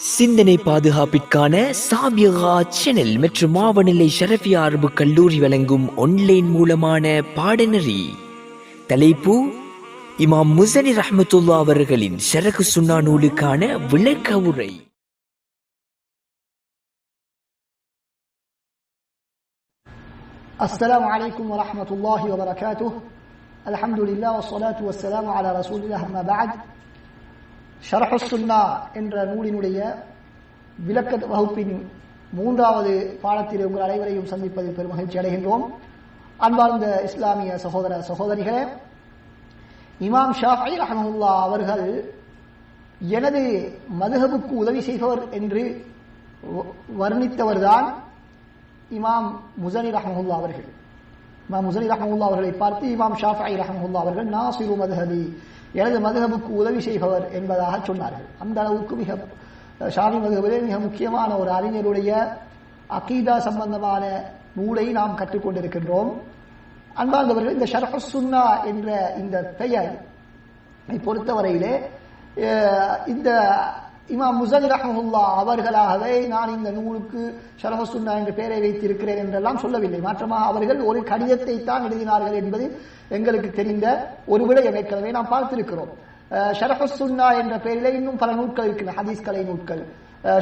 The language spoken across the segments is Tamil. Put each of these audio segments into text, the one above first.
சிந்தனை பாதுகாப்பிற்கான சாபியகா சேனல் மற்றும் மாவநிலை ஷரஃபியா அரபு கல்லூரி வழங்கும் ஆன்லைன் மூலமான பாடநெறி. தலைப்பு இமாம் முஸனி ரஹ்மத்துல்லா அவர்களின் ஷரஹ் சுன்னா நூலுக்கான விளக்க உரை. அஸ்ஸலாமு அலைக்கும் வரஹ்மத்துல்லாஹி வபரகாத்துஹ். அல்ஹம்துலில்லாஹ் வஸ்ஸலாத்து வஸ்ஸலாமு அலா ரசூலில்லாஹ் அம்மா பஅத். ஷரஹ் சுன்னா என்ற நூலினுடைய விளக்க வகுப்பின் 3வது பாடத்தில் உங்கள் அனைவரையும் சந்திப்பதில் பெரும் மகிழ்ச்சி அடைகின்றோம். அன்பார்ந்த இஸ்லாமிய சகோதர சகோதரிகளே, இமாம் ஷாஃபி ரஹ்மத்துல்லா அவர்கள் எனது மதுஹபுக்கு உதவி செய்பவர் என்று வர்ணித்தவர்தான் இமாம் முஸனி ரஹ்மத்துல்லா அவர்கள். இமாம் முஸனி ரஹ்மத்துல்லா அவர்களை பார்த்து இமாம் ஷாஃபி ரஹ்மத்துல்லா அவர்கள் நாசிரு மதுஹபி, எனது மதுஹபுக்கு உதவி செய்பவர் என்பதாக சொன்னார்கள். அந்த அளவுக்கு ஷாஃபி மதுஹபிலே மிக முக்கியமான ஒரு அறிஞருடைய அகீதா சம்பந்தமான நூலை நாம் கற்றுக்கொண்டிருக்கின்றோம். அன்பார்ந்தவர்கள், இந்த ஷரஹ் சுன்னா என்ற இந்த பெயரை பொறுத்தவரையிலே இந்த இமாம் முஸனி ரஹ்மத்துல்லா அவர்களாகவே நான் இந்த நூலுக்கு ஷரஹ் சுன்னா என்ற பெயரை வைத்திருக்கிறேன் என்றெல்லாம் சொல்லவில்லை. மாற்றமாக அவர்கள் ஒரு கடிதத்தை தான் எழுதினார்கள் என்பது எங்களுக்கு தெரிந்த ஒரு விடயம். ஏற்கனவே நாம் பார்த்திருக்கிறோம். ஷரஹ் சுன்னா என்ற பெயரிலே இன்னும் பல நூல்கள் இருக்கின்றன, ஹதீஸ் கலை நூல்கள்.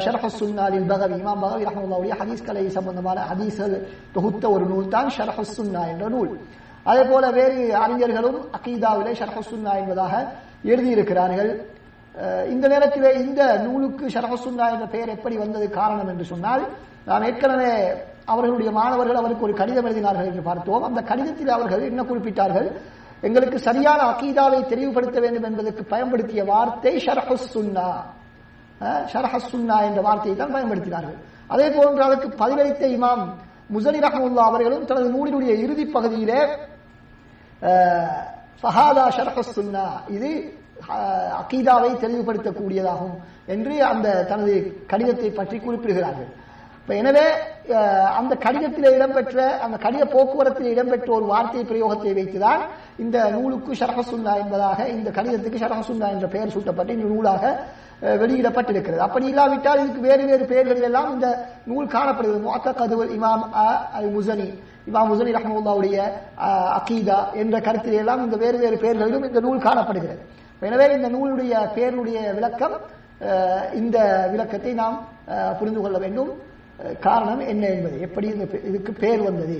ஷரஹ் சுன்னா லில் பகவி, இமாம் பகவி ரஹ்மத்துல்லாஹுடைய ஹதீஸ் கலை சம்பந்தமான ஹதீஸ்கள் தொகுத்த ஒரு நூல் தான் ஷரஹ் சுன்னா என்ற நூல். அதே போல வேறு அறிஞர்களும் அகீதாவிலே ஷரஹ் சுன்னா என்பதாக எழுதியிருக்கிறார்கள். இந்த நேரத்திலே இந்த நூலுக்கு ஷரஹ் சுன்னா என்ற பெயர் எப்படி வந்தது காரணம் என்று சொன்னால், நாம் ஏற்கனவே அவர்களுடைய மாணவர்கள் அவருக்கு ஒரு கடிதம் எழுதினார்கள் என்று பார்த்தோம். அந்த கடிதத்தில் அவர்கள் என்ன குறிப்பிட்டார்கள், எங்களுக்கு சரியான அகீதாவை தெளிவுபடுத்த வேண்டும் என்பதற்கு பயன்படுத்திய வார்த்தை ஷரஹ் சுன்னா. ஷரஹ் சுன்னா என்ற வார்த்தையை தான் பயன்படுத்தினார்கள். அதே போன்று அதற்கு பதிலளித்த இமாம் முஸனி ரஹ்மத்துல்லா அவர்களும் தனது நூலினுடைய இறுதி பகுதியிலே ஃபஹாதா ஷரஹ் சுன்னா, இது அகீதாவை தெளிவுபடுத்தக்கூடியதாகும் என்று அந்த தனது கடிதத்தை பற்றி குறிப்பிடுகிறார்கள். எனவே அந்த கடிதத்தில் இடம்பெற்ற, அந்த கடித போக்குவரத்தில் இடம்பெற்ற ஒரு வார்த்தை பிரயோகத்தை வைத்துதான் இந்த நூலுக்கு ஷரஹ் சுன்னா என்பதாக, இந்த கடிதத்துக்கு ஷரஹ் சுன்னா என்ற பெயர் சூட்டப்பட்டு இந்த நூலாக வெளியிடப்பட்டிருக்கிறது. அப்படி இல்லாவிட்டால் இதுக்கு வேறு வேறு பெயர்களில் எல்லாம் இந்த நூல் காணப்படுகிறது. முஅத்தகது இமாம் அல் முஸனி, இமாம் முஸனி ரஹ்மத்துல்லாஹுடைய அகீதா என்ற கருத்திலே எல்லாம் இந்த வேறு வேறு பெயர்களிலும் இந்த நூல் காணப்படுகிறது. எனவே இந்த நூலுடைய பெயருடைய விளக்கம், இந்த விளக்கத்தை நாம் புரிந்து கொள்ள வேண்டும். காரணம் என்ன என்பது, எப்படி இதுக்கு பெயர் வந்தது.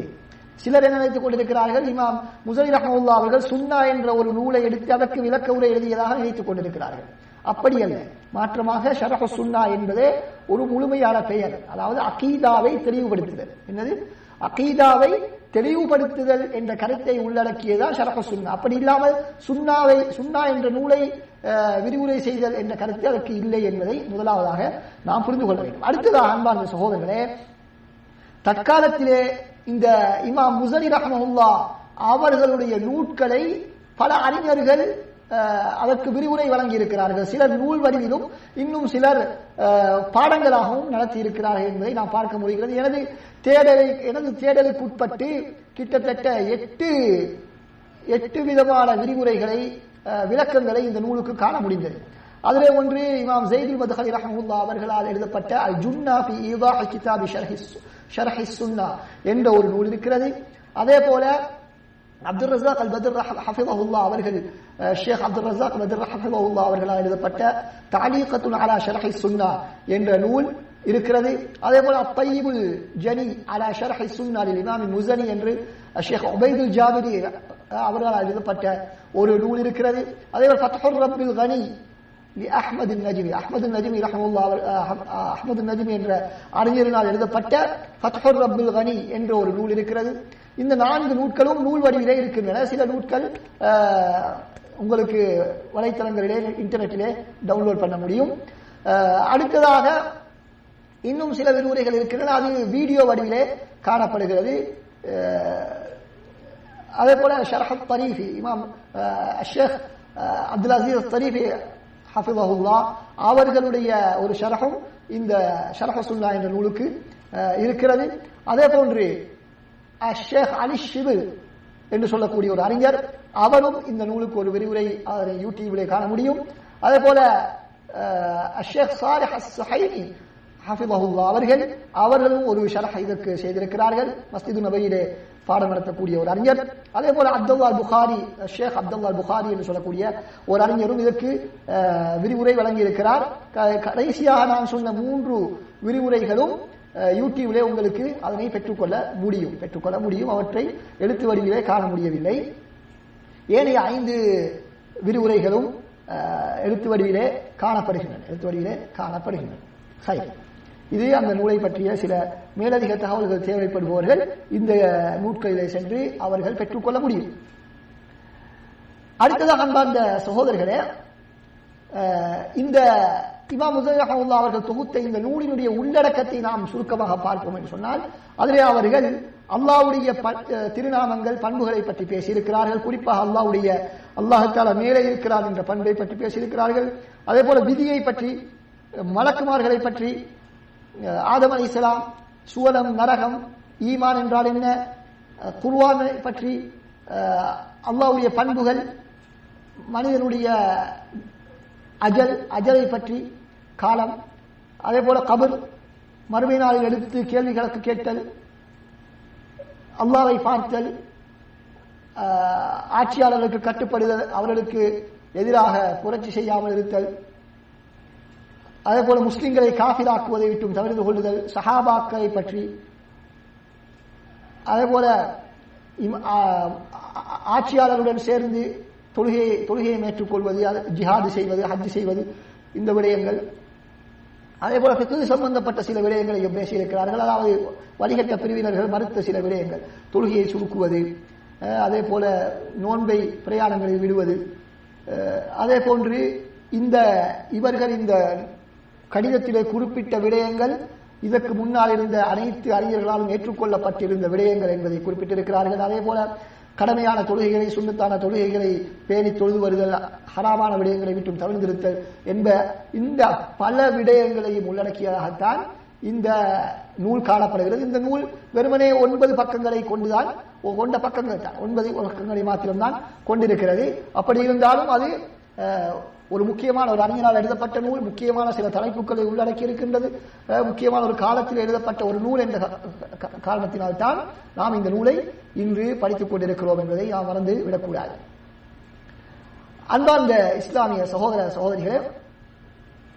சிலர் என்ன நினைத்துக் கொண்டிருக்கிறார்கள், இமாம் முஸனி ரஹ்மத்துல்லா அவர்கள் சுன்னா என்ற ஒரு நூலை எடுத்து அதற்கு விளக்க உரை எழுதியதாக நினைத்துக் கொண்டிருக்கிறார்கள். அப்படி அல்ல. மாற்றமாக ஷரஹ் சுன்னா என்பதே ஒரு முழுமையான பெயர். அதாவது அகீதாவை தெளிவுபடுத்துதல். என்னது? அகீதாவை தெளிவுபடுத்துதல் என்ற கருத்தை உள்ளடக்கியதான் ஷரஹ் சுன்னா. அப்படி இல்லாமல் சுன்னா என்ற நூலை விரிவுரை செய்தல் என்ற கருத்து அதற்கு இல்லை என்பதை முதலாவதாக நாம் புரிந்து கொள்ள வேண்டும். அடுத்ததாக அன்பார்ந்த சகோதரர்களே, தற்காலத்திலே இந்த இமாம் முஸனி ரஹ்மத்துல்லா அவர்களுடைய நூட்களை பல அறிஞர்கள் அதற்கு விரிவுரை வழங்கி இருக்கிறார்கள். சிலர் நூல் வடிவிலும் இன்னும் சிலர் பாடங்களாகவும் நடத்தி இருக்கிறார்கள் என்பதை நாம் பார்க்க முடிகிறது. எனது தேடலுக்கு உட்பட்டு கிட்டத்தட்ட 8 விதமான விரிவுரைகளை, விளக்கங்களை இந்த நூலுக்கு காண முடிந்தது. அதிலே ஒன்று இமாம் ஸைதுல் மத்ஹலி ரஹ்மத்துல்லாஹ் அவர்களால் எழுதப்பட்ட அல் ஜுன்னா ஃபி ஈதாஹ் கிதாபி ஷரஹ் சுன்னா என்ற ஒரு நூல் இருக்கிறது. அதே போல அப்துல் ரஸாக் அல் பத்ர் ஹஃபிதஹுல்லாஹ் அவர்கள், ஷேக் அப்துல் ரஸாக் பத்ர் ஹஃபிதஹுல்லாஹ் அவர்களால் எழுதப்பட்ட தஅலீகத்துன் அலா ஷரஹ் சுன்னா என்ற நூல் இருக்கிறது. அதே போல அத்தய்யிபுல் ஜனி அலா ஷரஹ் சுன்னா லில் இமாம் முஸனி என்று ஷேக் உபைதுல் ஜாபிரி அவர்களால் எழுதப்பட்ட ஒரு நூல் இருக்கிறது. அதே போல ஃபத்ஹுர் ரப்பில் கனி லி அஹ்மது நஜ்மி, அஹ்மது நஜ்மி ரஹ்மத்துல்லாஹ், அஹ்மது நஜ்மி என்ற அறிஞரினால் எழுதப்பட்ட ஃபத்ஹுர் ரப்பில் கனி என்ற ஒரு நூல் இருக்கிறது. இந்த 4 நூல்களும் நூல் வடிவிலே இருக்கின்றன. சில நூல்கள் உங்களுக்கு வலைத்தளங்களிலே, இன்டர்நெட்டிலே டவுன்லோட் பண்ண முடியும். அடுத்ததாக இன்னும் சில விரிவுரைகள் இருக்கின்றன, அது வீடியோ வடிவிலே காணப்படுகிறது. அதே போல ஷரஹ் தரீஃபி, இமாம் ஷேக் அப்துல் அசீஸ் தரீஃபி ஹஃபிதஹுல்லாஹ் அவர்களுடைய ஒரு ஷரஹும் இந்த ஷரஹ் சுன்னா என்ற நூலுக்கு இருக்கிறது. அதே போன்று ஷேக் அலி ஷிபில் என்று சொல்லக்கூடிய ஒரு அறிஞர், அவரும் இந்த நூலுக்கு ஒரு விரிவுரை யூடியூபிலே காண முடியும். அதே போல ஷேக் சாலிஹ் அஸ்-சுஹைமி ஹஃபிதஹுல்லாஹ் அவர்களும் ஒரு ஷரஹ் இதற்கு செய்திருக்கிறார்கள். மஸ்ஜிது நபவியிலே பாடம் நடத்தக்கூடிய ஒரு அறிஞர். அதே போல அப்துல்லா புகாரி, ஷேக் அப்துல்லா புகாரி என்று சொல்லக்கூடிய ஒரு அறிஞரும் இதற்கு விரிவுரை வழங்கி இருக்கிறார். கடைசியாக நான் சொன்ன 3 விரிவுரைகளும் யூடியூபிலே உங்களுக்கு அதனை பெற்றுக்கொள்ள முடியும். அவற்றை எழுத்து வடிவிலே காண முடியவில்லை. ஏனைய 5 விரிவுரைகளும் எழுத்து வடிவிலே காணப்படுகின்றன. சரி, இது அந்த நூலை பற்றிய சில மேலதிக தகவல்கள் தேவைப்படுபவர்கள் இந்த நூட்களிலே சென்று அவர்கள் பெற்றுக்கொள்ள முடியும். அடுத்ததாக அன்பார்ந்த சகோதரர்களே, இந்த இமாம் முஸன்னி ரஹ்மத்துல்லாஹி அவர்கள் தொகுத்த இந்த நூலினுடைய உள்ளடக்கத்தை நாம் சுருக்கமாக பார்ப்போம் என்று சொன்னால், அதிலே அவர்கள் அல்லாஹ்வுடைய திருநாமங்கள் பண்புகளை பற்றி பேசியிருக்கிறார்கள். குறிப்பாக அல்லாஹ் தஆலா மேலே இருக்கிறார் என்ற பண்பை பற்றி பேசியிருக்கிறார்கள். அதே போல விதியை பற்றி, மலக்குமார்களை பற்றி, ஆதம் அலைஹிஸ்ஸலாம், சுவனம், நரகம், ஈமான் என்றால் என்ன, குர்ஆனை பற்றி, அல்லாஹ்வுடைய பண்புகள், மனிதனுடைய அஜலை பற்றி, காலம், அதே போல கபர், மறுமை நாளில் எடுத்து கேள்விகளுக்கு கேட்டல், அல்லாஹ்வை பார்த்தல், ஆட்சியாளர்களுக்கு கட்டுப்படுதல், அவர்களுக்கு எதிராக புரட்சி செய்யாமல் இருத்தல், அதே போல முஸ்லிம்களை காஃபிராக்குவதை விட்டும் தவிர்த்து கொள்ளுதல், சஹாபாக்களை பற்றி, அதே போல ஆட்சியாளருடன் சேர்ந்து தொழுகையை ஏற்றுக்கொள்வது, ஜிஹாது செய்வது, ஹஜ் செய்வது, இந்த விடயங்கள், அதே போல ஃபிக்ஹ் சம்பந்தப்பட்ட சில விடயங்களையும் பேசியிருக்கிறார்கள். அதாவது வழிகட்ட பிரிவினர்கள் மறுத்த சில விடயங்கள், தொழுகையை சுருக்குவது, அதே போல நோன்பை பிரயாணங்களில் விடுவது, அதே போன்று இவர்கள் இந்த கடிதத்திலே குறிப்பிட்ட விடயங்கள் இதற்கு முன்னால் இருந்த அனைத்து அறிஞர்களாலும் ஏற்றுக்கொள்ளப்பட்டிருந்த விடயங்கள் என்பதை குறிப்பிட்டிருக்கிறார்கள். அதே போல கடமையான தொழுகைகளை, சுன்னத்தான தொழுகைகளை பேணி தொழுது வருதல், ஹராமான விடயங்களை விட்டும் தவிர்த்திருத்தல் என்ப இந்த பல விடயங்களையும் உள்ளடக்கியதாகத்தான் இந்த நூல் காணப்படுகிறது. இந்த நூல் வெறுமனே 9 பக்கங்களை கொண்டுதான், 9 பக்கங்களை மாத்திரம்தான் கொண்டிருக்கிறது. அப்படி இருந்தாலும் அது ஒரு முக்கியமான ஒரு அறிஞரால் எழுதப்பட்ட நூல், முக்கியமான சில தலைப்புகளை உள்ளடக்கி இருக்கின்றது, முக்கியமான ஒரு காலத்தில் எழுதப்பட்ட ஒரு நூல் என்ற காரணத்தினால்தான் நாம் இந்த நூலை இன்று படித்துக் கொண்டிருக்கிறோம் என்பதை நாம் மறந்து விடக்கூடாது. அன்பார்ந்த இஸ்லாமிய சகோதர சகோதரிகளே,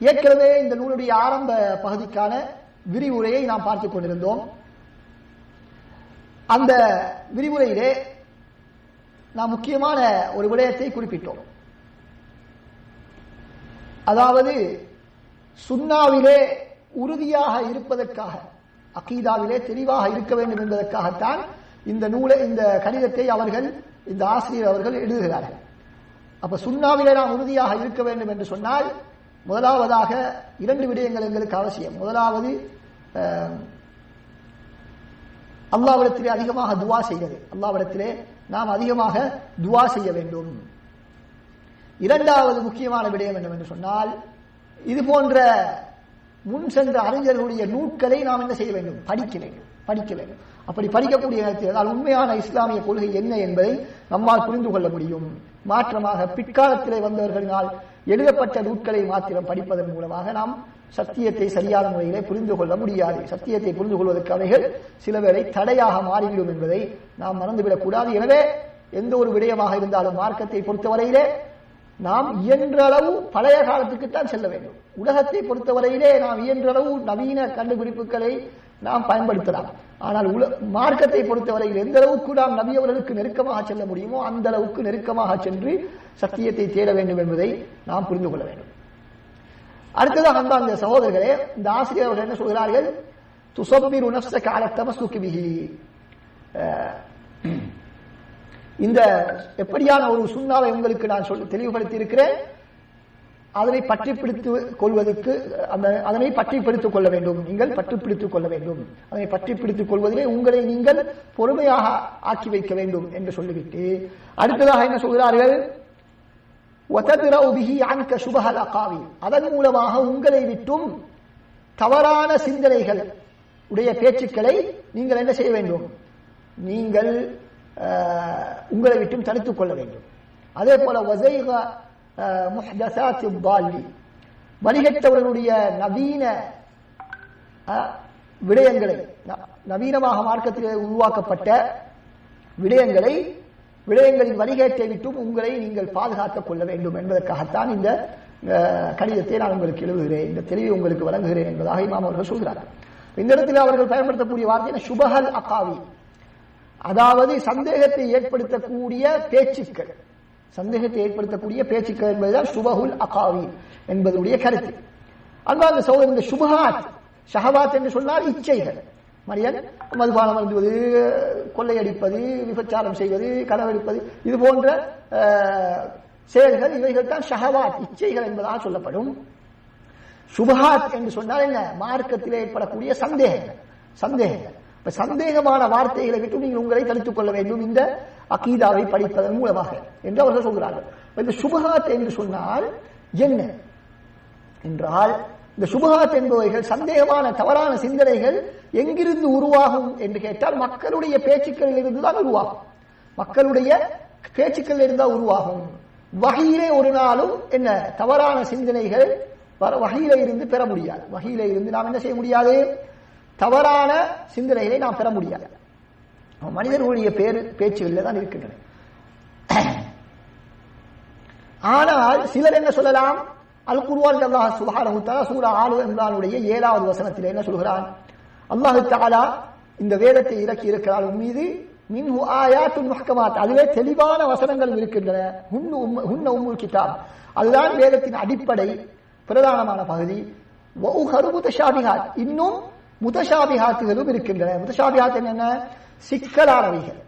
ஏற்கனவே இந்த நூலுடைய ஆரம்ப பகுதிக்கான விரிவுரையை நாம் பார்த்துக் கொண்டிருந்தோம். அந்த விரிவுரையிலே நாம் முக்கியமான ஒரு விடயத்தை குறிப்பிட்டோம். அதாவது சுன்னாவிலே உறுதியாக இருப்பதற்காக, அகீதாவிலே தெளிவாக இருக்க வேண்டும் என்பதற்காகத்தான் இந்த நூலை, இந்த கடிதத்தை அவர்கள், இந்த ஆசிரியர் அவர்கள் எழுதுகிறார்கள். அப்ப சுன்னாவிலே நாம் உறுதியாக இருக்க வேண்டும் என்று சொன்னால் முதலாவதாக 2 விடயங்கள் எங்களுக்கு அவசியம். முதலாவது அல்லாஹ்விடத்திலே அதிகமாக துஆ செய்வது, அல்லாஹ்விடத்திலே நாம் அதிகமாக துஆ செய்ய வேண்டும். இரண்டாவது முக்கியமான விடயம் என்னவென்று சொன்னால், இது போன்ற முன் சென்ற அறிஞர்களுடைய நூட்களை நாம் என்ன செய்ய வேண்டும்? படிக்க வேண்டும். அப்படி படிக்கக்கூடிய நேரத்தில் உண்மையான இஸ்லாமிய கொள்கை என்ன என்பதை நம்மால் புரிந்து கொள்ள முடியும். மாற்றமாக பிற்காலத்திலே வந்தவர்களினால் எழுதப்பட்ட நூட்களை மாத்திரம் படிப்பதன் மூலமாக நாம் சத்தியத்தை சரியான முறையிலே புரிந்து கொள்ள முடியாது. சத்தியத்தை புரிந்து கொள்வதற்கு அவைகள் சில வேளை தடையாக மாறிவிடும் என்பதை நாம் மறந்துவிடக் கூடாது. எனவே எந்த ஒரு விடயமாக இருந்தாலும் மார்க்கத்தை பொறுத்தவரையிலே நாம் இயன்றளவு பழைய காலத்துக்குத்தான் செல்ல வேண்டும். உலகத்தை பொறுத்தவரையிலே நாம் இயன்றளவு நவீன கண்டுபிடிப்புகளை நாம் பயன்படுத்தலாம். ஆனால் மார்க்கத்தை பொறுத்தவரையில் எந்த அளவுக்கு நாம் நபி அவர்களுக்கு நெருக்கமாக செல்ல முடியுமோ அந்த அளவுக்கு நெருக்கமாக சென்று சத்தியத்தை தேட வேண்டும் என்பதை நாம் புரிந்து கொள்ள வேண்டும். அடுத்ததாக அன்பார்ந்த சகோதரர்களே, இந்த ஆசிரியர் அவர்கள் என்ன சொல்கிறார்கள்? துஸப்பிரு நஃப்ஸக அலா தமஸ்ஸுகி பிஹி. இந்த எப்படியான ஒரு சுன்னாவை உங்களுக்கு நான் தெளிவுபடுத்தி இருக்கிறேன். அதனை பற்றி பிடித்துக் கொள்வதற்கு, அதனை பற்றி பிடித்துக் கொள்ள வேண்டும். நீங்கள் பற்றி பிடித்துக் கொள்ள வேண்டும். அதனை பற்றி பிடித்துக் கொள்வதிலே உங்களை நீங்கள் பொறுமையாக ஆக்கி வைக்க வேண்டும் என்று சொல்லிவிட்டு அடுத்ததாக என்ன சொல்கிறார்கள்? அதன் மூலமாக உங்களை விட்டும் தவறான சிந்தனைகள் உடைய பேச்சுக்களை நீங்கள் என்ன செய்ய வேண்டும்? நீங்கள் உங்களை விட்டும் தடுத்துக் கொள்ள வேண்டும். அதே போல வழிகட்டவர்களுடைய நவீன விடயங்களை, நவீனமாக மார்க்கத்திலே உருவாக்கப்பட்ட விடயங்களின் வழிகேட்டை விட்டும் உங்களை நீங்கள் பாதுகாத்துக் கொள்ள வேண்டும் என்பதற்காகத்தான் இந்த கடிதத்தை நான் உங்களுக்கு எழுதுகிறேன், இந்த தெளிவை உங்களுக்கு வழங்குகிறேன் என்பதாக இமாம் அவர்கள் சொல்கிறார்கள். இந்த இடத்தில் அவர்கள் பயன்படுத்தக்கூடிய வார்த்தை சுபஹல் அகாவி, அதாவது சந்தேகத்தை ஏற்படுத்தக்கூடிய பேச்சுக்கள், சந்தேகத்தை ஏற்படுத்தக்கூடிய பேச்சுக்கள் என்பதுதான் சுபஹுல் அகாவி என்பதுடைய கருத்து. அன்பார்ந்த சகோதரர், இந்த சுபஹாத், ஷஹவாத் என்று சொன்னால் இச்சைகள், மனிதன் மதுபானம் அருந்துவது, கொள்ளையடிப்பது, விபச்சாரம் செய்வது, களவெடுப்பது, இது போன்ற செயல்கள், இவைகள் தான் ஷஹவாத், இச்சைகள் என்பதாக சொல்லப்படும். சுபஹாத் என்று சொன்னால் என்ன? மார்க்கத்தில் ஏற்படக்கூடிய சந்தேகங்கள். இப்ப சந்தேகமான வார்த்தைகளை விட்டு நீங்கள் உங்களை தடுத்துக் கொள்ள வேண்டும் இந்த அகீதாவை படிப்பதன் மூலமாக என்று அவர்கள் சொல்கிறார்கள். இந்த சுபஹாத் என்று சொன்னால் என்ன என்றால், இந்த சுபஹாத் என்பவைகள் சந்தேகமான தவறான சிந்தனைகள் எங்கிருந்து உருவாகும் என்று கேட்டால் மக்களுடைய பேச்சுக்களில் இருந்து தான் உருவாகும். மக்களுடைய பேச்சுக்களில் இருந்தால் உருவாகும். வகையிலே ஒரு நாளும் என்ன தவறான சிந்தனைகள் வகையில இருந்து பெற முடியாது. வகையில இருந்து நாம் என்ன செய்ய முடியாது? தவறான சிந்தனைகளை நாம் பெற முடியாது. மனிதர்களுடைய பேச்சுகளில் தான் இருக்கின்றன. ஆனால் சிலர் என்ன சொல்லலாம்? அல் குர்ஆன் அல்லாஹ் சுப்ஹானஹு வ தஆலா சூரா ஆல் இம்ரானுடைய 7வது வசனத்தில் என்ன சொல்கிறான்? அல்லாஹ் தஆலா இந்த வேதத்தை இறக்கி இருக்கிறார் மீது மின்ஹு ஆயாத்துன் முஹ்கமாத், அதிலே தெளிவான வசனங்கள் இருக்கின்றன. ஹுன்ன உம்முல் கிதாப், அதுதான் வேதத்தின் அடிப்படை பிரதானமான பகுதி. வஉஹரு முத்தஷாபிஹாத், இன்னும் முத்தஷாபிஹாத்துகளும் இருக்கின்றன. முத்தஷாபிஹாத் என்னென்ன? சிக்கலானவைகள்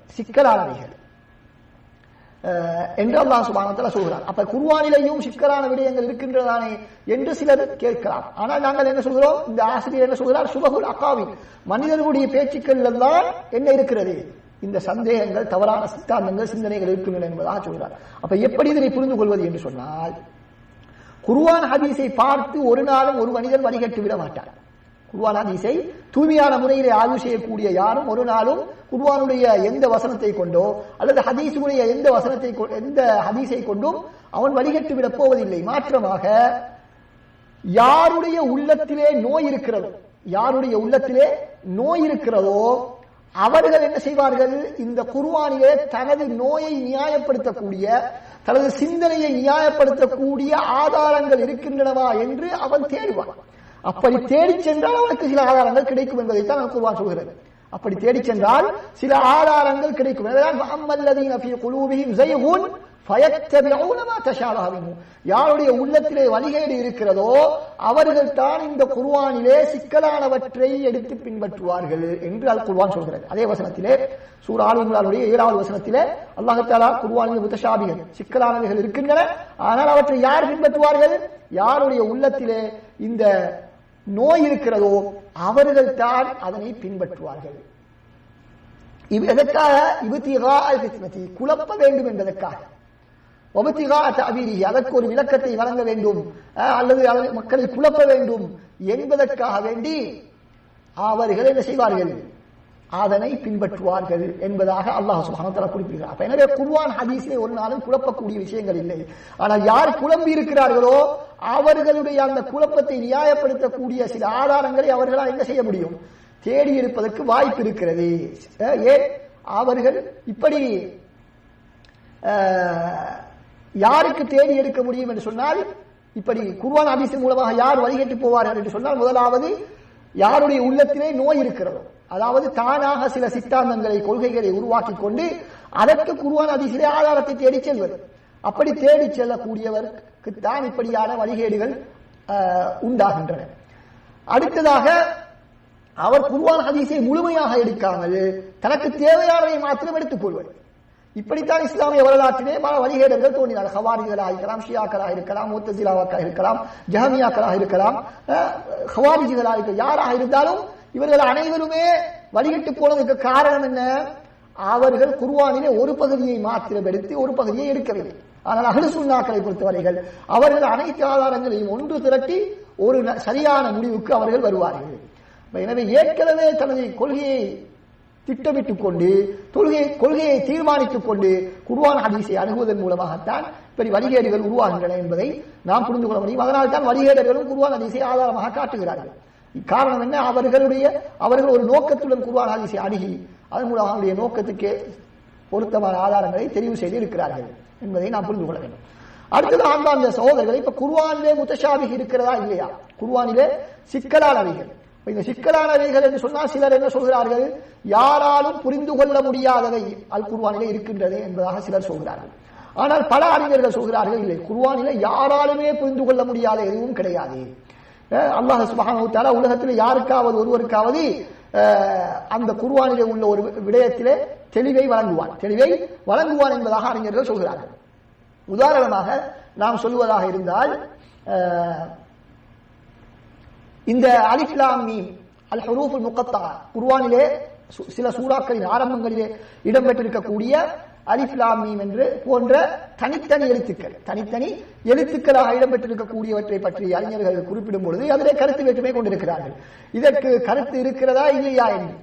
என்று அல்லாஹ் சுப்ஹானஹு வ தஆலா சொல்கிறார். அப்ப குர்ஆனிலேயும் சிக்கலான விடயங்கள் இருக்கின்றதானே என்று சிலர் கேட்கலாம். ஆனால் நாங்கள் என்ன சொல்கிறோம்? இந்த ஆசிரியர் என்ன சொல்கிறார்? சுபஹுல் அகாவி, மனிதர்களுடைய பேச்சுக்கள் எல்லாம் என்ன இருக்கிறது? இந்த சந்தேகங்கள், தவறான சித்தாந்தங்கள், சிந்தனைகள் இருக்கின்றன என்பதாக சொல்கிறார். அப்ப எப்படி இதனை புரிந்து கொள்வது என்று சொன்னால், குர்ஆன் ஹதீஸை பார்த்து ஒரு நாளும் ஒரு மனிதன் வழிகட்டு விட மாட்டார். குர்ஆன் ஹதீஸை தூய்மையான முறையிலே ஆய்வு செய்யக்கூடிய யாரும் ஒரு நாளும் குர்ஆனுடைய எந்த வசனத்தை கொண்டோ அல்லது ஹதீஸுடைய எந்த ஹதீஸை கொண்டும் அவன் வழிகட்டு விட போவதில்லை. மாற்றமாக யாருடைய உள்ளத்திலே நோய் இருக்கிறதோ அவர்கள் என்ன செய்வார்கள்? இந்த குர்ஆனிலே தனது நோயை நியாயப்படுத்தக்கூடிய, தனது சிந்தனையை நியாயப்படுத்தக்கூடிய ஆதாரங்கள் இருக்கின்றனவா என்று அவன் தேடுவான். அப்படி தேடி சென்றால் அவனுக்கு சில ஆதாரங்கள் கிடைக்கும் என்பதைத்தான் குர்ஆன் சொல்கிறது. அப்படி தேடி சென்றால் சில ஆதாரங்கள் கிடைக்கும். யாருடைய உள்ளத்திலே வழிகேடு இருக்கிறதோ அவர்கள் தான் இந்த குர்ஆனிலே சிக்கலானவற்றை எடுத்து பின்பற்றுவார்கள் என்று அல் குர்ஆன் சொல்கிறது. அதே வசனத்திலே சூரா ஆல் இம்ரானுடைய 7வது வசனத்திலே அல்லாஹ் தஆலா குர்ஆனில் முத்தஷாபிஹ், சிக்கலானவைகள் இருக்கின்றன, ஆனால் அவற்றை யார் பின்பற்றுவார்கள்? யாருடைய உள்ளத்திலே இந்த நோய் இருக்கிறதோ அவர்கள் தான் அதனை பின்பற்றுவார்கள். எதற்காக? குழப்ப வேண்டும் என்பதற்காக, அதற்கு ஒரு விளக்கத்தை வழங்க வேண்டும் அல்லது மக்களை குழப்ப வேண்டும் என்பதற்காக வேண்டி அவர்கள் என்ன செய்வார்கள்? அதனை பின்பற்றுவார்கள் என்பதாக அல்லாஹ் சுப்ஹானஹு வ தஆலா குறிப்பிடுகிறார். அப்ப எனவே குர்ஆன் ஹதீஸிலே ஒரு நாளும் குழப்பக்கூடிய விஷயங்கள் இல்லை. ஆனால் யார் குழம்பி இருக்கிறார்களோ அவர்களுடைய அந்த குழப்பத்தை நியாயப்படுத்தக்கூடிய சில ஆதாரங்களை அவர்களால் என்ன செய்ய முடியும்? தேடி எடுப்பதற்கு வாய்ப்பு இருக்கிறது. ஏன் அவர்கள் இப்படி யாருக்கு தேடி எடுக்க முடியும் என்று சொன்னால், இப்படி குர்ஆன் ஹதீஸின் மூலமாக யார் வழிகட்டு போவார்கள் என்று சொன்னால், முதலாவது யாருடைய உள்ளத்திலே நோய் இருக்கிறதோ, அதாவது தானாக சில சித்தாந்தங்களை, கொள்கைகளை உருவாக்கி கொண்டு அதற்கு குர்ஆன் ஹதீஸிலே ஆதாரத்தை தேடி செல்வது. அப்படி தேடி செல்லக்கூடியவருக்கு தான் இப்படியான வழிகேடுகள் உண்டாகின்றன. அடுத்ததாக அவர் குர்ஆன் ஹதீஸை முழுமையாக எடுக்காமல் தனக்கு தேவையானதை மாத்திரம் எடுத்துக் கொள்வது. இப்படித்தான் இஸ்லாமிய வரலாற்றிலே பல வழிகேடர்கள் தோன்றினார். ஹவாரிஜிகளாக இருக்கலாம், ஷியாக்களாக இருக்கலாம், முத்தஸிலாவாக இருக்கலாம், ஜஹமியாக்களாக இருக்கலாம், ஹவாரிஜிகளாக இருக்கலாம், யாராக இருந்தாலும் இவர்கள் அனைவருமே வழிகட்டு போனதுக்கு காரணம் என்ன? அவர்கள் குர்ஆனிலே ஒரு பகுதியை மாத்திரம் எடுத்து ஒரு பகுதியை எடுக்கவில்லை. ஆனால் அஹ்லு சுன்னாக்களை பொறுத்தவரைகள் அவர்கள் அனைத்து ஆதாரங்களையும் ஒன்று திரட்டி ஒரு சரியான முடிவுக்கு அவர்கள் வருவார்கள். எனவே ஏற்கனவே தனது கொள்கையை திட்டமிட்டுக் கொண்டு கொள்கையை தீர்மானித்துக் கொண்டு குர்ஆன் ஹதீஸை அணுகுவதன் மூலமாகத்தான் இப்படி வழிகேடுகள் உருவாகின்றன என்பதை நாம் புரிந்து கொள்ள முடியும். அதனால் தான் வழிகேடர்களும் குர்ஆன் ஹதீஸை ஆதாரமாக காட்டுகிறார்கள். காரணம் என்ன? அவர்கள் ஒரு நோக்கத்துடன் குர்ஆன் ஹதீஸை அணுகி அதன் மூலம் அவருடைய நோக்கத்துக்கு பொருத்தமான ஆதாரங்களை தெரிவு செய்து இருக்கிறார்கள் என்பதை நாம் புரிந்து கொள்ள வேண்டும். அடுத்தது ஆண்டாந்த சகோதரர்களை, இப்ப குர்ஆனிலே முத்தஷாபிஹ் இருக்கிறதா இல்லையா? குர்ஆனிலே சிக்கலானவைகள். இந்த சிக்கலானவைகள் என்று சொன்னால் சிலர் என்ன சொல்கிறார்கள்? யாராலும் புரிந்து கொள்ள முடியாதவை அல் குர்ஆனிலே இருக்கின்றது என்பதாக சிலர் சொல்கிறார்கள். ஆனால் பல அறிஞர்கள் சொல்கிறார்கள் இல்லை, குர்ஆனிலே யாராலுமே புரிந்து கொள்ள முடியாத எதுவும் கிடையாது. அல்லாஹ் சுப்ஹானஹு வ தஆலா உலகத்தில் யாருக்காவது ஒருவருக்காவது அந்த குர்ஆனிலே உள்ள ஒரு விடயத்திலே தெளிவை வழங்குவான் என்பதாக அறிஞர்கள் சொல்கிறார்கள். உதாரணமாக நாம் சொல்வதாக இருந்தால், இந்த அலிஃப் லாம் மீம் அல் ஹுரூஃபுல் முகத்தா குர்ஆனிலே சில சூறாக்களின் ஆரம்பங்களிலே இடம்பெற்றிருக்கக்கூடிய அலிஃப் லாம் மீம் என்று போன்ற தனித்தனி எழுத்துக்களாக இடம்பெற்றிருக்கக்கூடியவற்றை பற்றி அறிஞர்கள் குறிப்பிடும் பொழுது அதிலே கருத்து வேற்றுமை கொண்டிருக்கிறார்கள். இதற்கு கருத்து இருக்கிறதா இல்லையா என்று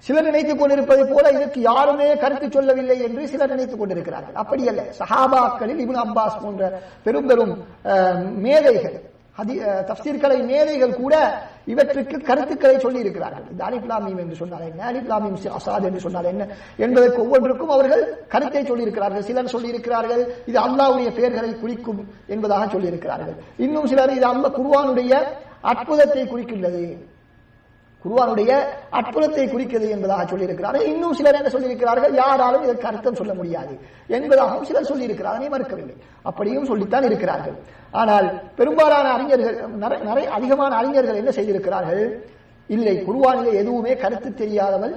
சிலர் நினைத்துக் கொண்டிருப்பதை போல இதற்கு யாருமே கருத்து சொல்லவில்லை என்று சிலர் நினைத்துக் கொண்டிருக்கிறார்கள். அப்படி அல்ல. சஹாபாக்களில் இப்னு அப்பாஸ் போன்ற பெரும் மேதைகள், தஃப்சீர்களை மேதைகள் கூட இவற்றுக்கு கருத்துக்களை சொல்லி இருக்கிறார்கள். இந்த அலிஃப் லாம் மீம் என்று சொன்னால் என்ன, அலிஃப் லாம் மீம் அஸாத் என்று சொன்னால் என்ன என்பதற்கு ஒவ்வொன்றுக்கும் அவர்கள் கருத்தை சொல்லி இருக்கிறார்கள். சிலர் சொல்லி இருக்கிறார்கள் இது அல்லாஹ்வுடைய பெயர்களை குறிக்கும் என்பதாக சொல்லி இருக்கிறார்கள். இன்னும் சிலர் இது அல்லாஹ் குர்ஆனுடைய அற்புதத்தை குறிக்கின்றது, குர்ஆனுடைய அற்புதத்தை குறிக்கிறது என்பதாக சொல்லியிருக்கிறார்கள். இன்னும் சிலர் என்ன சொல்லியிருக்கிறார்கள்? யாராலும் இதற்கு அர்த்தம் சொல்ல முடியாது என்பதாகவும் சிலர் சொல்லியிருக்கிறார். அதை மறுக்கவில்லை, அப்படியும் சொல்லித்தான் இருக்கிறார்கள். ஆனால் பெரும்பாலான அறிஞர்கள், அதிகமான அறிஞர்கள் என்ன செய்திருக்கிறார்கள்? இல்லை, குர்ஆனிலே எதுவுமே கருத்து தெரியாதவள்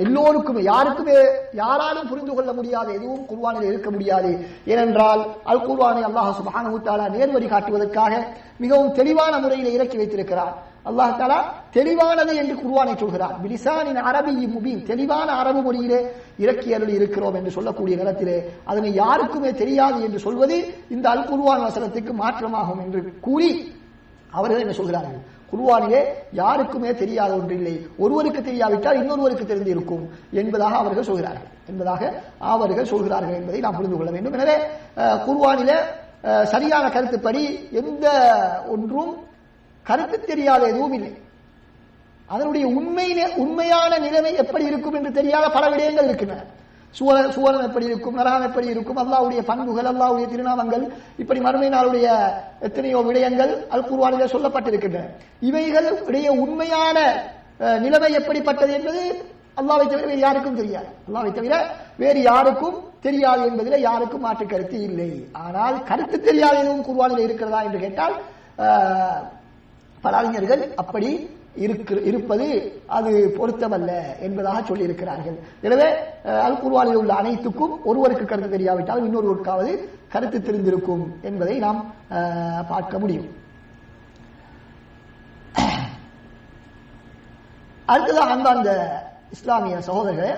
எல்லோருக்குமே யாராலும் புரிந்து கொள்ள முடியாத எதுவும் குர்ஆனிலே இருக்க முடியாது. ஏனென்றால் அல் குர்ஆனை அல்லாஹ் சுப்ஹானஹு வ தஆலா நேர்வழி காட்டுவதற்காக மிகவும் தெளிவான முறையில் இறக்கி வைத்திருக்கிறார். அல்லாஹ் தஆலா தெளிவானது என்று குர்ஆனை சொல்கிறார். பிலிசானின் அரபிய்யின் முபீன், தெளிவான அரபு மொழியிலே இறக்கி அருளி இருக்கிறோம் என்று சொல்லக்கூடிய நேரத்திலே அதனை யாருக்குமே தெரியாது என்று சொல்வது இந்த அல் குர்ஆன் வசனத்துக்கு மாற்றமாகும் என்று கூறி அவர்கள் என்ன சொல்கிறார்கள்? குர்ஆனிலே யாருக்குமே தெரியாத ஒன்றில்லை, ஒருவருக்கு தெரியாவிட்டால் இன்னொருவருக்கு தெரிந்திருக்கும் என்பதாக அவர்கள் சொல்கிறார்கள் என்பதை நாம் புரிந்து கொள்ள வேண்டும். எனவே குர்ஆனிலே சரியான கருத்துப்படி எந்த ஒன்றும் கருத்து தெரியாத எதுவும் இல்லை. அதனுடைய உண்மையான நிலைமை எப்படி இருக்கும் என்று தெரியாத பல விடயங்கள் இருக்கின்றன. சுவனம் எப்படி இருக்கும், நரகம் எப்படி இருக்கும், அல்லாஹ்வுடைய பண்புகள், அல்லாஹ்வுடைய திருநாமங்கள், இப்படி மறுமை நாளுடைய எத்தனையோ விடயங்கள் அல் குர்ஆனிலே சொல்லப்பட்டிருக்கின்றன. இவைகளுடைய உண்மையான நிலைமை எப்படிப்பட்டது என்பது அல்லாஹ்வை தவிர வேறு யாருக்கும் தெரியாது. அல்லாஹ்வை தவிர வேறு யாருக்கும் தெரியாது என்பதில் யாருக்கும் மாற்று கருத்து இல்லை. ஆனால் கருத்து தெரியாத எதுவும் குர்ஆனிலே இருக்கிறதா என்று கேட்டால் பல அறிஞர்கள் அப்படி இருப்பது அது பொருத்தமல்ல என்பதாக சொல்லி இருக்கிறார்கள். எனவே அல் குர்ஆனில் உள்ள அனைத்துக்கும் ஒருவருக்கு கருத்து தெரியாவிட்டால் இன்னொருவருக்காவது கருத்து தெரிந்திருக்கும் என்பதை நாம் பார்க்க முடியும். அடுத்ததாக அன்பார்ந்த இஸ்லாமிய சகோதரர்களே,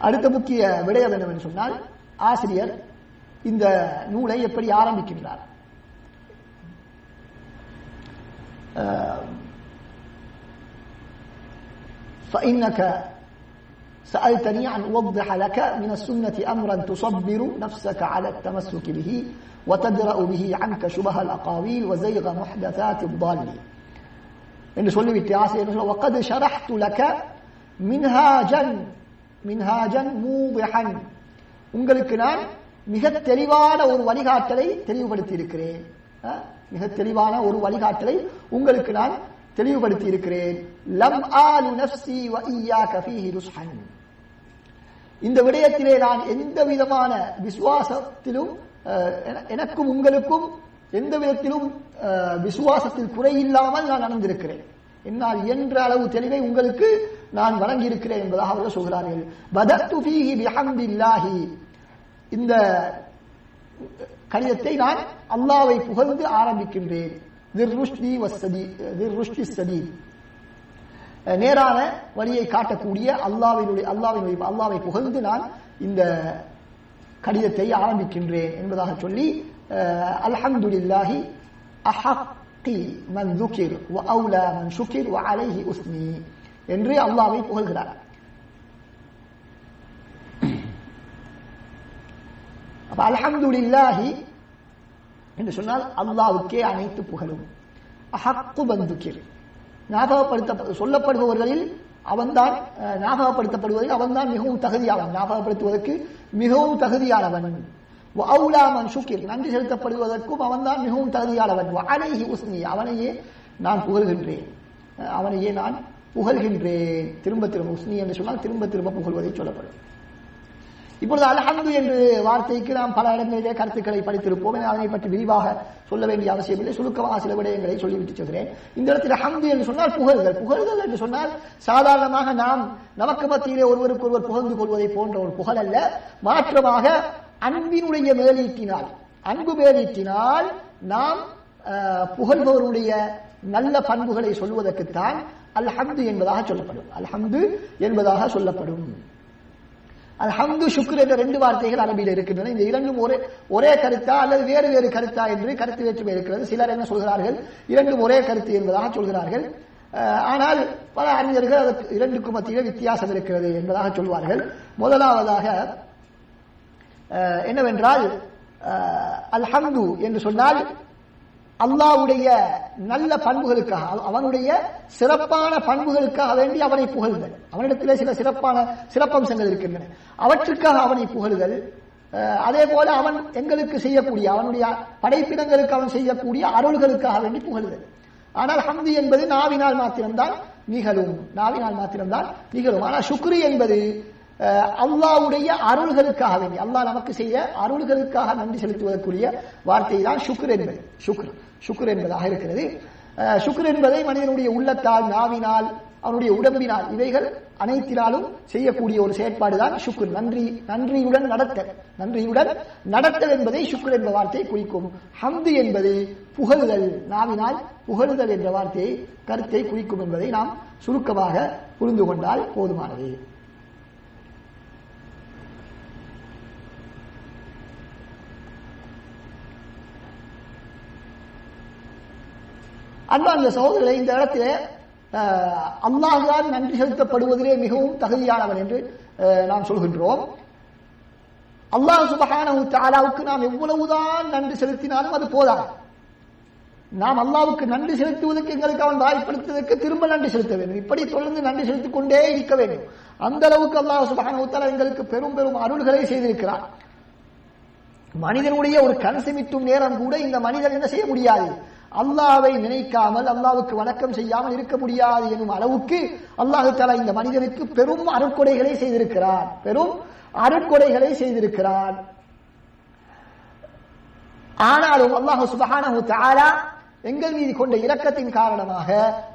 அடுத்த முக்கிய விடயம் என்னவென்று சொன்னால், ஆசிரியர் இந்த நூலை எப்படி ஆரம்பிக்கின்றார்? فإنك سألتني أن أوضح لك من السنة أمرا تصبر نفسك على التمسك به وتدرأ به عنك شبه الأقاويل وزيغ محدثات الضالين என்று சொல்லிவிட்டு ஆசிரியர் وقد شرحت لك منهاجا موضحا, உங்களுக்கு நான் மிக தெளிவான ஒரு வழிகாட்டலை தெளிவுபடுத்தி இருக்கிறேன். மிக தெளிவான ஒரு வழிகாட்டலை உங்களுக்கு நான் தெளிவுபடுத்தி இருக்கிறேன். லம் ஆலு நஃப்ஸி வ இய்யாக ஃபீஹி ருஸ்ஹன், இந்த விடயத்திலே நான் எந்த விதமான விசுவாசத்திலும் எனக்கும் உங்களுக்கும் எந்த விதத்திலும் விசுவாசத்தில் குறையில்லாமல் நான் நடந்திருக்கிறேன். என்னால் என்ற அளவு தெளிவை உங்களுக்கு நான் வழங்கியிருக்கிறேன் என்பதாக அவர்கள் சொல்கிறார்கள். பதத்து ஃபீஹி பிஹம்தில்லாஹி, இந்த கடிதத்தை நான் அல்லாஹ்வை புகழ்ந்து ஆரம்பிக்கின்றேன். நேரான வழியை காட்டக்கூடிய அல்லாஹ்வை புகழ்ந்து நான் இந்த கடிதத்தை ஆரம்பிக்கின்றேன் என்பதாக சொல்லி அல்ஹம்துலில்லாஹி மன் ذுகிர் வஅவுலா மன் ஷுகிர் வஅலைஹி உஸ்னி என்று அல்லாஹ்வை புகழ்கிறார். அப்ப அல்ஹம்துலில்லாஹி என்று சொன்னால் அல்லாஹ்வுக்கே அனைத்து புகழும். அஹக்கு மன் ذுகிர் சொல்லப்படுபவர்களில் அவன்தான் ஞாபகப்படுத்தப்படுவதில் அவன்தான் மிகவும் தகுதியானவன், ஞாபகப்படுத்துவதற்கு மிகவும் தகுதியானவன். வஅவுலா மன் ஷுகிர் நன்றி செலுத்தப்படுவதற்கும் அவன்தான் மிகவும் தகுதியானவன். வஅலைஹி உஸ்னி அவனையே நான் புகழ்கின்றேன், அவனையே நான் புகழ்கின்றேன். திரும்ப திரும்ப உஸ்னி என்று சொன்னால் திரும்ப திரும்ப புகழ்வதை சொல்லப்படும். இப்பொழுது அல்ஹம்து என்று வார்த்தைக்கு நாம் பல இடங்களிலே கருத்துக்களை படித்திருப்போம். அதனை பற்றி விரிவாக சொல்ல வேண்டிய அவசியமில்லை, சுருக்கமாக சில விடயங்களை சொல்லிவிட்டு சொல்கிறேன். இந்த இடத்தில் ஹம்து என்று சொன்னால் புகழ்தல். புகழ்தல் என்று சொன்னால் சாதாரணமாக நாம் நமக்கு மத்தியிலே ஒருவருக்கு ஒருவர் புகழ்ந்து கொள்வதை போன்ற ஒரு புகழ் அல்ல. மாற்றமாக அன்பினுடைய மேலீட்டினால், அன்பு மேலீட்டினால் நாம் புகழ்பவருடைய நல்ல பண்புகளை சொல்வதற்குத்தான் அல்ஹம்து என்பதாக சொல்லப்படும். அல்ஹம்து என்பதாக சொல்லப்படும். அல்ஹம்து ஷுக்ர் என்ற ரெண்டு வார்த்தைகள் அரபியில் இருக்கின்றன. இந்த இரண்டும் ஒரே கருத்தா அல்லது வேறு வேறு கருத்தா என்று கருத்து வேற்றுமை இருக்கிறது. சிலர் என்ன சொல்கிறார்கள், இரண்டும் ஒரே கருத்து என்பதாக சொல்கிறார்கள். ஆனால் பல அறிஞர்கள் அதற்கு இரண்டுக்கும் மத்தியில் வித்தியாசம் இருக்கிறது என்பதாக சொல்வார்கள். முதலாவதாக என்னவென்றால் அல்ஹம்து என்று சொன்னால் அல்லாஹ்வுடைய நல்ல பண்புகளுக்காக, அவனுடைய சிறப்பான பண்புகளுக்காக வேண்டி அவனை புகழ்தல். அவனிடத்திலே சில சிறப்பம்சங்கள் இருக்கின்றன, அவற்றுக்காக அவனை புகழ்தல். அதே போல அவன் எங்களுக்கு செய்யக்கூடிய, அவனுடைய படைப்பிடங்களுக்கு அவன் செய்யக்கூடிய அருள்களுக்காக வேண்டி புகழ்தல். ஆனால் ஹம்து என்பது நாவினால் மாத்திரம்தான் நிகழும், நாவினால் மாத்திரம்தான் நிகழும். ஆனால் ஷுக்ரி என்பது அல்லாஹ்வுடைய அருள்களுக்காக வேண்டி, அல்லாஹ் நமக்கு செய்ய அருள்களுக்காக நன்றி செலுத்துவதற்குரிய வார்த்தை தான் ஷுக்ர் என்பது. ஷுக்ர் என்பதாக இருக்கிறது. ஷுக்ர் என்பதை மனிதனுடைய உள்ளத்தால், நாவினால், அவனுடைய உடம்பினால், இவைகள் அனைத்தினாலும் செய்யக்கூடிய ஒரு செயற்பாடு தான் ஷுக்ர். நன்றியுடன் நடத்தல் என்பதை ஷுக்ர் என்ற வார்த்தையை குறிக்கும். ஹம்து என்பது புகழ்தல், நாவினால் புகழ்தல் என்ற வார்த்தையை கருத்தை குறிக்கும் என்பதை நாம் சுருக்கமாக புரிந்து கொண்டால் போதுமானது. அன்பார்ந்த சகோதரர்களே, இந்த இடத்திலே அல்லாஹ் தான் நன்றி செலுத்தப்படுவதிலே மிகவும் தகுதியானவன் என்று நாம் சொல்கின்றோம். அல்லாஹ் சுப்ஹானஹு வ தஆலாவுக்கு நாம் எவ்வளவுதான் நன்றி செலுத்தினாலும் அது போதாது. நாம் அல்லாஹ்வுக்கு நன்றி செலுத்துவதற்கு, எங்களுக்கு அவன் வாய்ப்படுத்துவதற்கு திரும்ப நன்றி செலுத்த வேண்டும். இப்படி தொடர்ந்து நன்றி செலுத்திக் கொண்டே இருக்க வேண்டும். அந்த அளவுக்கு அல்லாஹ் சுப்ஹானஹு வ தஆலா எங்களுக்கு பெரும் பெரும் அருள்களை செய்திருக்கிறார். மனிதனுடைய ஒரு கண் சிமிட்டும் நேரம் கூட இந்த மனிதன் என்ன செய்ய முடியாது, அல்லாஹ்வை நினைக்காமல், அல்லாஹ்வுக்கு வணக்கம் செய்யாமல் இருக்க முடியாது எனும் அளவுக்கு அல்லாஹ் தஆலா இந்த மனிதனுக்கு பெரும் அருட்கொடைகளை செய்திருக்கிறார், பெரும் அருட்கொடைகளை செய்திருக்கிறார். ஆனாலும் அல்லாஹ் சுப்ஹானஹு வ தஆலா எங்கள் மீது கொண்ட இரக்கத்தின் காரணமாக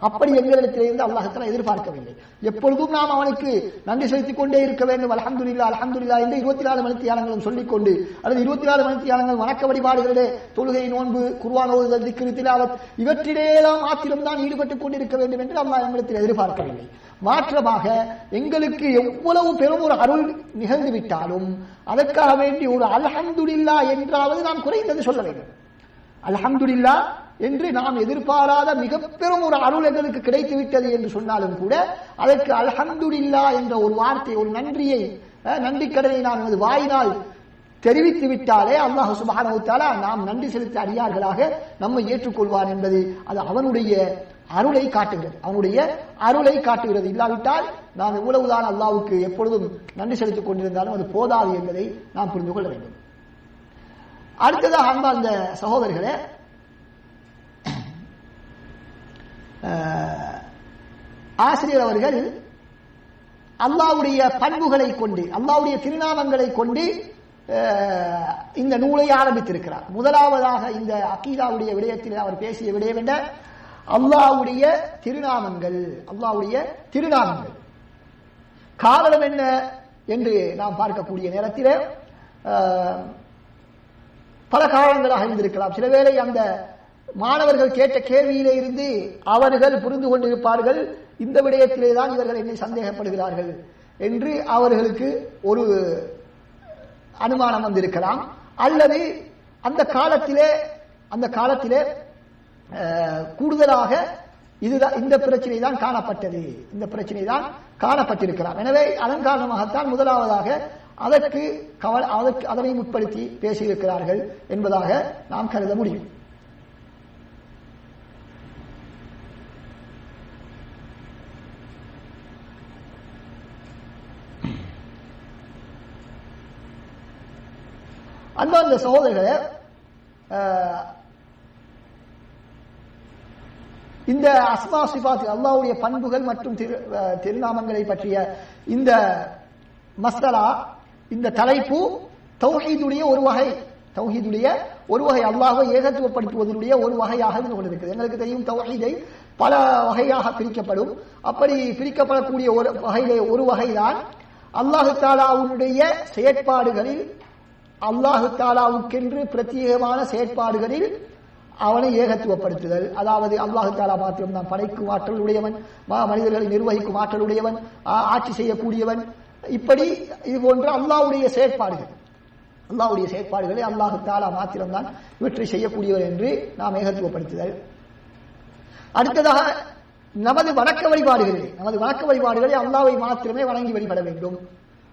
அப்படி எங்களிடத்திலிருந்து அல்லாஹ் தஆலா எதிர்பார்க்கவில்லை. எப்பொழுதும் நாம் அவனுக்கு நன்றி செலுத்திக் கொண்டே இருக்க வேண்டும். அல்ஹம்துலில்லாஹ் அல்ஹம்துலில்லாஹ் என்று 24 மணித்தியாலங்களும் சொல்லிக்கொண்டு, அல்லது 24 மணித்தியாலங்கள் வணக்க வழிபாடுகளிலே, தொழுகை, நோன்பு, குர்ஆன் ஓதுதல், திக்ர், திலாவத் இவற்றிலேதான் மாத்திரம்தான் ஈடுபட்டுக் கொண்டிருக்க வேண்டும் என்று அல்லாஹ் எங்களிடத்தில் எதிர்பார்க்கவில்லை. மாற்றமாக எங்களுக்கு எவ்வளவு பெரும் ஒரு அருள் நிகழ்ந்து விட்டாலும் அதற்காக வேண்டி ஒரு அல்ஹம்துலில்லாஹ் என்றாவது நாம் குறைந்தது சொல்ல வேண்டும். அல்ஹம்துலில்லாஹ் என்று நாம் எதிர்பாராத மிக பெரும் ஒரு அருள் எங்களுக்கு கிடைத்து விட்டது என்று சொன்னாலும் கூட அதற்கு அல்ஹம்துலில்லாஹ் என்ற ஒரு வார்த்தை, ஒரு நன்றியை, நன்றி கடனை நாம் நமது வாயினால் தெரிவித்து விட்டாலே அல்லாஹ் சுப்ஹானஹு வ தஆலா நாம் நன்றி செலுத்த அடியார்களாக நம்மை ஏற்றுக்கொள்வான் என்பது அது அவனுடைய அருளை காட்டுகிறது, அவனுடைய அருளை காட்டுகிறது. இல்லாவிட்டால் நாம் எவ்வளவுதான் அல்லாஹ்வுக்கு எப்பொழுதும் நன்றி செலுத்திக் கொண்டிருந்தாலும் அது போதாது என்பதை நாம் புரிந்து கொள்ள வேண்டும். அடுத்ததாக அன்பார்ந்த சகோதரர்களே, ஆசிரியர் அவர்கள் அல்லாஹ்வுடைய பண்புகளை கொண்டு, அல்லாஹ்வுடைய திருநாமங்களை கொண்டு இந்த நூலை ஆரம்பித்திருக்கிறார். முதலாவதாக இந்த அகீதாவுடைய விடயத்தில் அவர் பேசிய விடயம் என்ன, அல்லாஹ்வுடைய திருநாமங்கள், அல்லாஹ்வுடைய திருநாமங்கள். காரணம் என்ன என்று நாம் பார்க்கக்கூடிய நேரத்தில் பல காரணங்களாக இருந்திருக்கலாம். சில வேளை அந்த மாணவர்கள் கேட்ட கேள்வியிலே இருந்து அவர்கள் புரிந்து கொண்டிருப்பார்கள், இந்த விடயத்திலே தான் இவர்கள் என்னை சந்தேகப்படுகிறார்கள் என்று அவர்களுக்கு ஒரு அனுமானம் வந்திருக்கலாம். அல்லது அந்த காலத்திலே கூடுதலாக இதுதான் இந்த பிரச்சனை தான் காணப்பட்டது, இந்த பிரச்சனை தான் காணப்பட்டிருக்கலாம். எனவே அதன் காரணமாகத்தான் முதலாவதாக அதனை முற்படுத்தி பேசியிருக்கிறார்கள் என்பதாக நாம் கருத முடியும். அன்பார்ந்த சகோதரர்களே, இந்த அஸ்மா சிஃபாத் அல்லாஹ்வுடைய பண்புகள் மற்றும் திருநாமங்களை பற்றிய இந்த மஸ்அலா, இந்த தலைப்பு தௌஹீதுடைய ஒரு வகை அல்லாஹ்வை ஏகத்துவப்படுத்துவதனுடைய ஒரு வகையாக இருந்து கொண்டிருக்கிறது. எங்களுக்கு தெரியும் தௌஹீதை பல வகையாக பிரிக்கப்படும். அப்படி பிரிக்கப்படக்கூடிய ஒரு வகையிலே ஒரு வகைதான் அல்லாஹ் தஆலாவுடைய செயற்பாடுகளில், அல்லாஹ் தஆலாவுக்கென்று பிரத்யேகமான செயற்பாடுகளில் அவனை ஏகத்துவப்படுத்துதல். அதாவது அல்லாஹ் தஆலா மாத்திரம் தான் படைக்கும் ஆற்றல் உடையவன், மனிதர்களை நிர்வகிக்கும் ஆற்றல் உடையவன், ஆட்சி செய்யக்கூடியவன். இப்படி இது போன்ற அல்லாஹ்வுடைய செயற்பாடுகளை அல்லாஹ் தஆலா மாத்திரம் தான் இவற்றை செய்யக்கூடியவர் என்று நாம் ஏகத்துவப்படுத்துதல். அடுத்ததாக நமது வணக்க வழிபாடுகளை அல்லாஹ்வை மாத்திரமே வணங்கி வழிபட வேண்டும்.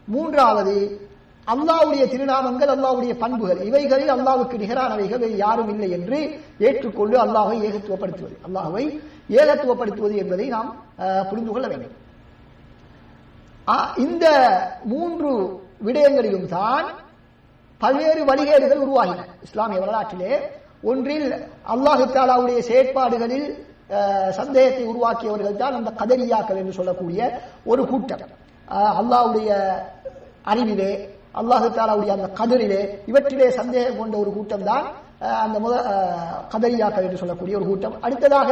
மூன்றாவது, அல்லாஹ்வுடைய திருநாமங்கள், அல்லாஹ்வுடைய பண்புகள், இவைகளில் அல்லாஹ்வுக்கு நிகரானவைகள் வேறு யாரும் இல்லை என்று ஏற்றுக்கொண்டு அல்லாஹ்வை ஏகத்துவப்படுத்துவது என்பதை நாம் புரிந்து கொள்ள வேண்டும். இந்த மூன்று விடயங்களிலும் தான் பல்வேறு வழிகேடுகள் உருவாகின இஸ்லாமிய வரலாற்றிலே. ஒன்றில் அல்லாஹ் தஆலாவுடைய செயற்பாடுகளில் சந்தேகத்தை உருவாக்கியவர்கள் தான் அந்த கதரியாக்கள் என்று சொல்லக்கூடிய ஒரு கூட்டம். அல்லாஹ்வுடைய அறிவிலே, அல்லாஹ் தஆலாவுடைய அந்த கதரிலே, இவற்றிலே சந்தேகம் கொண்ட ஒரு கூட்டம் தான் அந்த கதரியாக்கள் என்று சொல்லக்கூடிய ஒரு கூட்டம். அடுத்ததாக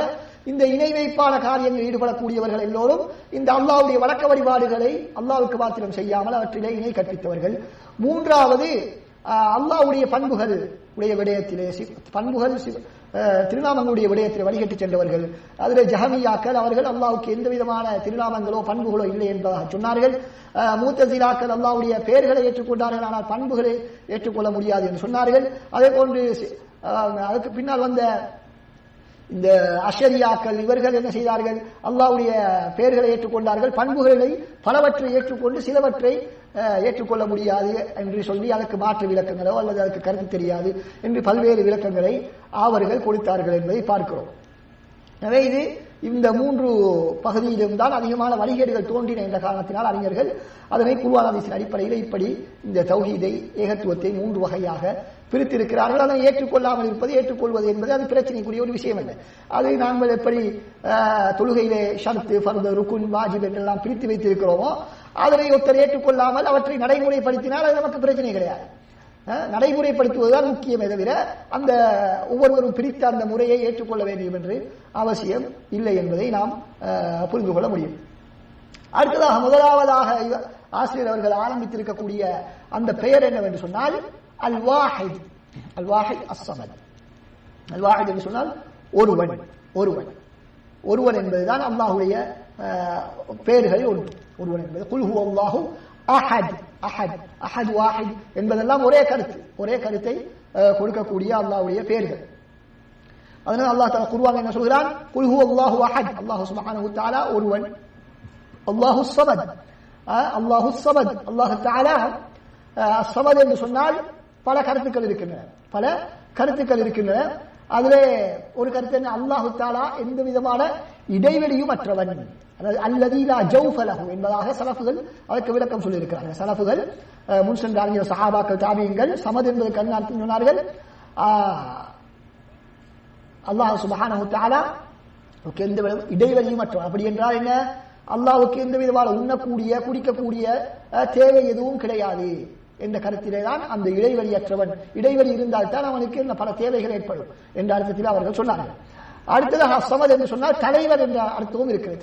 இந்த இணை வைப்பான காரியங்களில் ஈடுபடக்கூடியவர்கள் எல்லோரும் இந்த அல்லாஹ்வுடைய வணக்க வழிபாடுகளை அல்லாஹ்வுக்கு மாத்திரம் செய்யாமல் அவற்றிலே இணை கற்பித்தவர்கள். மூன்றாவது, அல்லாஹ்வுடைய பண்புகள் உடைய விடயத்திலே, திருநாமங்களுடைய விடயத்திலே வழிகட்டு சென்றவர்கள். அதிலே ஜஹமியாக்கள், அவர்கள் அல்லாஹ்வுக்கு எந்த விதமான திருநாமங்களோ பண்புகளோ இல்லை என்பதாக சொன்னார்கள். முத்தஸிலாக்கள் அல்லாஹ்வுடைய பெயர்களை ஏற்றுக்கொண்டார்கள், ஆனால் பண்புகளை ஏற்றுக்கொள்ள முடியாது என்று சொன்னார்கள். அதே போன்று அதுக்கு பின்னால் வந்த இந்த அஷரியாக்கள், இவர்கள் என்ன செய்தார்கள்? அல்லாஹ்வுடைய பெயர்களை ஏற்றுக்கொண்டார்கள், பண்புகளை பலவற்றை ஏற்றுக்கொண்டு சிலவற்றை ஏற்றுக்கொள்ள முடியாது என்று சொல்லி அதற்கு மாற்று விளக்கங்களோ அல்லது அதற்கு கருத்து தெரியாது என்று பல்வேறு விளக்கங்களை அவர்கள் கொடுத்தார்கள் என்பதை பார்க்கிறோம். எனவே இந்த மூன்று பகுதியிலும் தான் அதிகமான வழிகேடுகள் தோன்றின என்ற காரணத்தினால் அறிஞர்கள் அதனை குர்ஆன் ஹதீஸின் அடிப்படையில் இப்படி இந்த தௌஹீதை, ஏகத்துவத்தை மூன்று வகையாக பிரித்திருக்கிறார்கள். அதனை ஏற்றுக்கொள்ளாமல் இருப்பது, ஏற்றுக்கொள்வது என்பது அது பிரச்சனைக்குரிய ஒரு விஷயம் அல்ல. அதை நாங்கள் எப்படி தொழுகையிலே ஷர்த்து, ஃபர்து, ருக்குன், வாஜிப் என்றெல்லாம் பிரித்து வைத்திருக்கிறோமோ, அதனை ஒருத்தர் ஏற்றுக்கொள்ளாமல் அவற்றை நடைமுறைப்படுத்தினால் அது நமக்கு பிரச்சனை கிடையாது. நடைமுறைப்படுத்துவதுதான் முக்கியமே தவிர அந்த ஒவ்வொருவரும் பிரித்த அந்த முறையை ஏற்றுக்கொள்ள வேண்டும் என்று அவசியம் இல்லை என்பதை நாம் புரிந்து கொள்ள முடியும். அடுத்ததாக முதலாவதாக ஆசிரியர் அவர்கள் ஆரம்பித்திருக்கக்கூடிய அந்த பெயர் என்னவென்று சொன்னால் அல் வாஹித். அல் வாஹித் அஸ்ஸமத். அல் வாஹித் என்று சொன்னால் ஒருவன் என்பதுதான் அல்லாஹ்வுடைய பெயர்களில் ஒன்று. ஒருவன் என்பது குல் ஹுவல்லாஹு அஹத். அஹத் வாஹித் என்பதெல்லாம் ஒரே கருத்தை கொடுக்கக்கூடிய அல்லாஹ்வுடைய பெயர்கள். அதனால அல்லாஹ் தஆலா குர்ஆன்ல என்ன சொல்கிறான்? குல் ஹுவல்லாஹு அஹத். அல்லாஹ் சுப்ஹானஹு வ தஆலா ஒருவன். அல்லாஹு ஸமத். அல்லாஹ் தஆலா ஸமத் என்று சொன்னால் பல கருத்துக்கள் இருக்கின்றன. அதிலே ஒரு கருத்து என்ன? அல்லாஹ் தஆலா எந்த விதமான இடைவெளியும் அற்றவன். அதாவது அல்லதீ லா ஜௌஃப லஹு என்பதாக ஸலஃபுகள் அதற்கு விளக்கம் சொல்லி இருக்கிறார்கள். ஸலஃபுகள் முன் சென்ற அறிஞர், சஹாபாக்கள், தாபியீன்கள் ஸமத் என்பதற்கு என்ன அர்த்தம் சொன்னார்கள்? அல்லாஹ் சுப்ஹானஹு வ தஆலா எந்த இடைவெளியும் அற்றவன். அப்படி என்றால் என்ன? அல்லாஹ்வுக்கு எந்த விதமான உண்ணக்கூடிய, குடிக்கக்கூடிய தேவை எதுவும் கிடையாது என்ற கருத்திலே தான் அந்த இடைவெளியற்றவன். இடைவெளி இருந்தால்தான் அவனுக்கு பல தேவைகள் ஏற்படும் என்ற அர்த்தத்தில் அவர்கள் சொன்னார்கள். அடுத்ததாக ஸமத் என்று சொன்னால் தலைவர் என்ற அர்த்தமும் இருக்கிறது.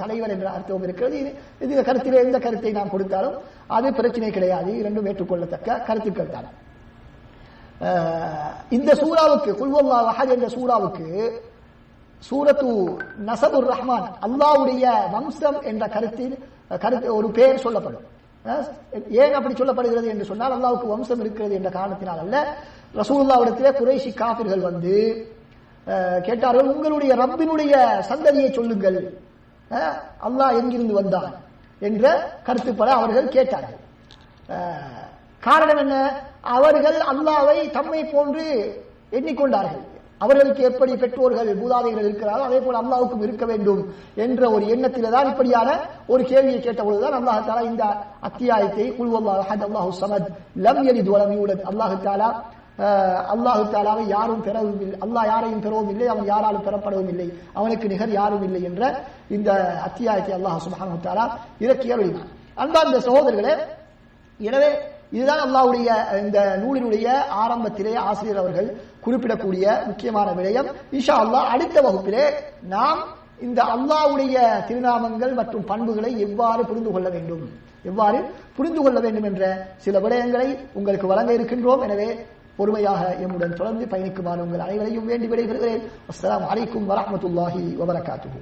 இந்த கருத்திலே எந்த கருத்தை நாம் கொடுத்தாலும் அது பிரச்சனை கிடையாது. இரண்டும் ஏற்றுக்கொள்ளத்தக்க கருத்துக்கள் தான். இந்த சூராவுக்கு, குல் ஹுவல்லாஹு அஹத் என்ற சூராவுக்கு சூரத்து நஸபுர் ரஹ்மான், அல்லாஹ்வுடைய வம்சம் என்ற கருத்து ஒரு பெயர் சொல்லப்படும். ஏன் அப்படி சொல்லப்படுகிறது என்று சொன்னால், அல்லாஹ்வுக்கு வம்சம் இருக்கிறது என்ற காரணத்தினால் அல்ல. ரசூலுல்லாஹ்விடத்திலே குறைஷி காஃபிர்கள் வந்து கேட்டார்கள், உங்களுடைய ரப்பினுடைய சந்ததியை சொல்லுங்கள், அல்லாஹ் எங்கிருந்து வந்தான் என்ற கருத்துப்பட அவர்கள் கேட்டார்கள். காரணம் என்ன? அவர்கள் அல்லாஹ்வை தம்மை போன்று எண்ணிக்கொண்டார்கள். அவர்களுக்கு எப்படி பெற்றோர்கள் மூதாதைகள் இருக்கிறார்கள் அதே போல அல்லாஹ்வுக்கும் இருக்க வேண்டும் என்ற ஒரு எண்ணத்திலே தான் இப்படியான ஒரு கேள்வியை கேட்டபொழுதுதான் அல்லாஹ் தஆலா இந்த அத்தியாயத்தை குல் வல்லாஹு அஹத் அல்லாஹு ஸமத் லம் யலித் வலம் யூலத், அல்லாஹ் தஆலாவை யாரும் பெறவும் இல்லை, அல்லாஹ் யாரையும் பெறவும் இல்லை, அவன் யாராலும் பெறப்படவும் இல்லை, அவனுக்கு நிகர் யாரும் இல்லை என்ற இந்த அத்தியாயத்தை அல்லாஹ் சுப்ஹானஹு வ தஆலா இறக்கி அருளினான். அன்பார்ந்த சகோதரர்களே, எனவே இதுதான் அல்லாஹ்வுடைய இந்த நூலினுடைய ஆரம்பத்திலே ஆசிரியர் அவர்கள் குறிப்பிடக்கூடிய முக்கியமான விடயம். இன்ஷா அல்லாஹ் அடுத்த வகுப்பிலே நாம் இந்த அல்லாஹ்வுடைய திருநாமங்கள் மற்றும் பண்புகளை எவ்வாறு புரிந்து கொள்ள வேண்டும் என்ற சில விடயங்களை உங்களுக்கு வழங்க இருக்கின்றோம். எனவே பொறுமையாக எம்முடன் தொடர்ந்து பயணிக்குமாறு உங்கள் அனைவரையும் வேண்டி விடைபெறுகிறேன். அஸ்ஸலாமு அலைக்கும் வரஹ்மத்துல்லாஹி வபரகாத்துஹு.